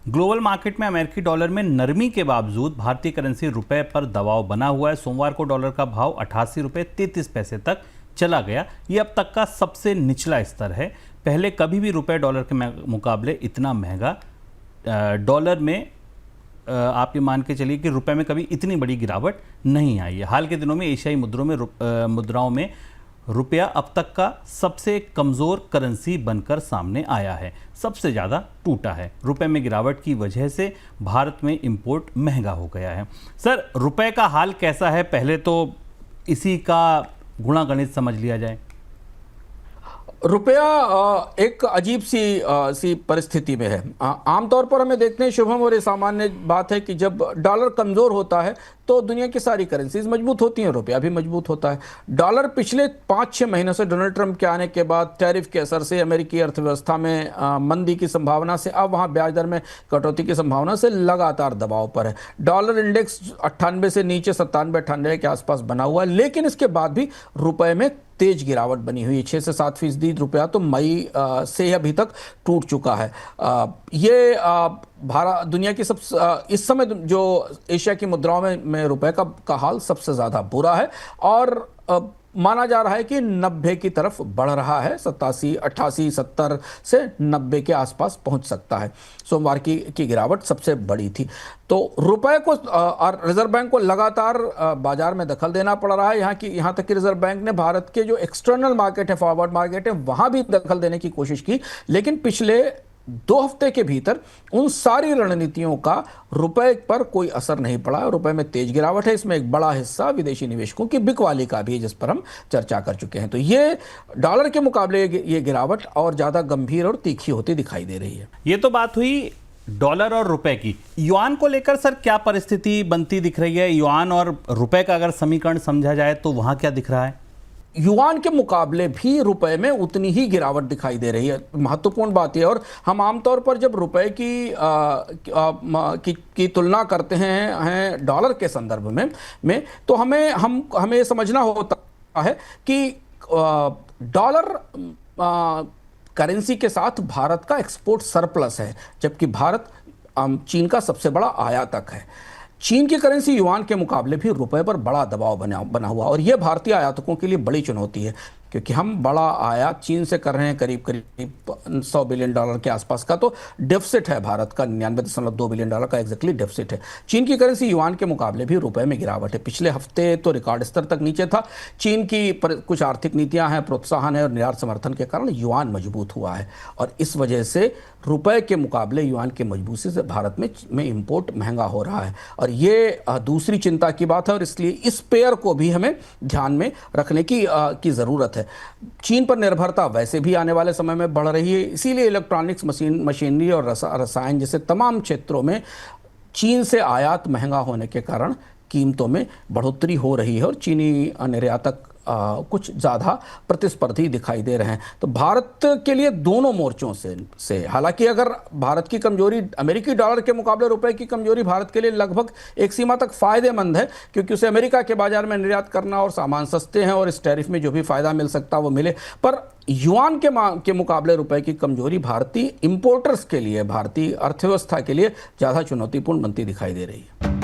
Global market में अमेरिकी dollar में नरमी के बावजूद भारतीय करेंसी रुपए पर दबाव बना हुआ है। सोमवार को डॉलर का भाव 88 रुपये 33 पैसे तक चला गया। ये अब तक का सबसे निचला स्तर है। पहले कभी भी रुपए डॉलर के मुकाबले इतना महंगा डॉलर में आप ये मान के चलिए कि रुपए में कभी इतनी बड़ी गिरावट नहीं आई है। हाल के दिनों में एशियाई मुद्राओं में रुपया अब तक का सबसे कमज़ोर करेंसी बनकर सामने आया है, सबसे ज़्यादा टूटा है। रुपए में गिरावट की वजह से भारत में इंपोर्ट महंगा हो गया है। सर, रुपए का हाल कैसा है, पहले तो इसी का गुणा गणित समझ लिया जाए। रुपया एक अजीब सी परिस्थिति में है। आमतौर पर हमें देखते हैं शुभम, और ये सामान्य बात है कि जब डॉलर कमज़ोर होता है तो दुनिया की सारी करेंसीज मजबूत होती हैं, रुपया भी मजबूत होता है। डॉलर पिछले 5-6 महीनों से डोनाल्ड ट्रंप के आने के बाद टैरिफ के असर से, अमेरिकी अर्थव्यवस्था में मंदी की संभावना से, अब वहाँ ब्याज दर में कटौती की संभावना से लगातार दबाव पर है। डॉलर इंडेक्स 98 से नीचे 97-98 के आसपास बना हुआ है, लेकिन इसके बाद भी रुपए में तेज गिरावट बनी हुई है। 6 से 7% रुपया तो मई से अभी तक टूट चुका है। ये भारत दुनिया की इस समय जो एशिया की मुद्राओं में रुपए का हाल सबसे ज़्यादा बुरा है, और माना जा रहा है कि 90 की तरफ बढ़ रहा है। 87, 88, 70 से 90 के आसपास पहुंच सकता है। सोमवार की गिरावट सबसे बड़ी थी। तो रुपए को और रिजर्व बैंक को लगातार बाजार में दखल देना पड़ रहा है। यहाँ तक कि रिजर्व बैंक ने भारत के जो एक्सटर्नल मार्केट है, फॉरवर्ड मार्केट है, वहां भी दखल देने की कोशिश की, लेकिन पिछले 2 हफ्ते के भीतर उन सारी रणनीतियों का रुपए पर कोई असर नहीं पड़ा। रुपए में तेज गिरावट है। इसमें एक बड़ा हिस्सा विदेशी निवेशकों की बिकवाली का भी है, जिस पर हम चर्चा कर चुके हैं। तो ये डॉलर के मुकाबले ये गिरावट और ज्यादा गंभीर और तीखी होती दिखाई दे रही है। ये तो बात हुई डॉलर और रुपए की। युआन को लेकर सर क्या परिस्थिति बनती दिख रही है? युआन और रुपए का अगर समीकरण समझा जाए तो वहां क्या दिख रहा है? युआन के मुकाबले भी रुपए में उतनी ही गिरावट दिखाई दे रही है। महत्वपूर्ण बात यह, और हम आमतौर पर जब रुपए की तुलना करते हैं डॉलर के संदर्भ में तो हमें समझना होता है कि डॉलर करेंसी के साथ भारत का एक्सपोर्ट सरप्लस है, जबकि भारत चीन का सबसे बड़ा आयातक है। चीन की करेंसी युआन के मुकाबले भी रुपए पर बड़ा दबाव बना हुआ, और यह भारतीय आयातकों के लिए बड़ी चुनौती है, क्योंकि हम बड़ा आयात चीन से कर रहे हैं। करीब 100 बिलियन डॉलर के आसपास का तो डेफिसिट है भारत का। 99.2 बिलियन डॉलर का एग्जैक्टली डेफिसिट है। चीन की करेंसी युआन के मुकाबले भी रुपए में गिरावट है। पिछले हफ्ते तो रिकॉर्ड स्तर तक नीचे था। चीन की कुछ आर्थिक नीतियां हैं, प्रोत्साहन है और निर्यात समर्थन के कारण युआन मजबूत हुआ है, और इस वजह से रुपए के मुकाबले युआन की मजबूती से भारत में इंपोर्ट महंगा हो रहा है, और ये दूसरी चिंता की बात है। और इसलिए इस पेयर को भी हमें ध्यान में रखने की ज़रूरत है। चीन पर निर्भरता वैसे भी आने वाले समय में बढ़ रही है, इसीलिए इलेक्ट्रॉनिक्स, मशीनरी और रसायन जैसे तमाम क्षेत्रों में चीन से आयात महंगा होने के कारण कीमतों में बढ़ोतरी हो रही है, और चीनी निर्यातक कुछ ज़्यादा प्रतिस्पर्धी दिखाई दे रहे हैं। तो भारत के लिए दोनों मोर्चों से हालांकि अगर भारत की कमजोरी, अमेरिकी डॉलर के मुकाबले रुपए की कमजोरी भारत के लिए लगभग एक सीमा तक फायदेमंद है, क्योंकि उसे अमेरिका के बाजार में निर्यात करना और सामान सस्ते हैं, और इस टैरिफ में जो भी फायदा मिल सकता है वो मिले। पर युआन के मुकाबले रुपए की कमजोरी भारतीय इंपोर्टर्स के लिए, भारतीय अर्थव्यवस्था के लिए ज़्यादा चुनौतीपूर्ण बनती दिखाई दे रही है।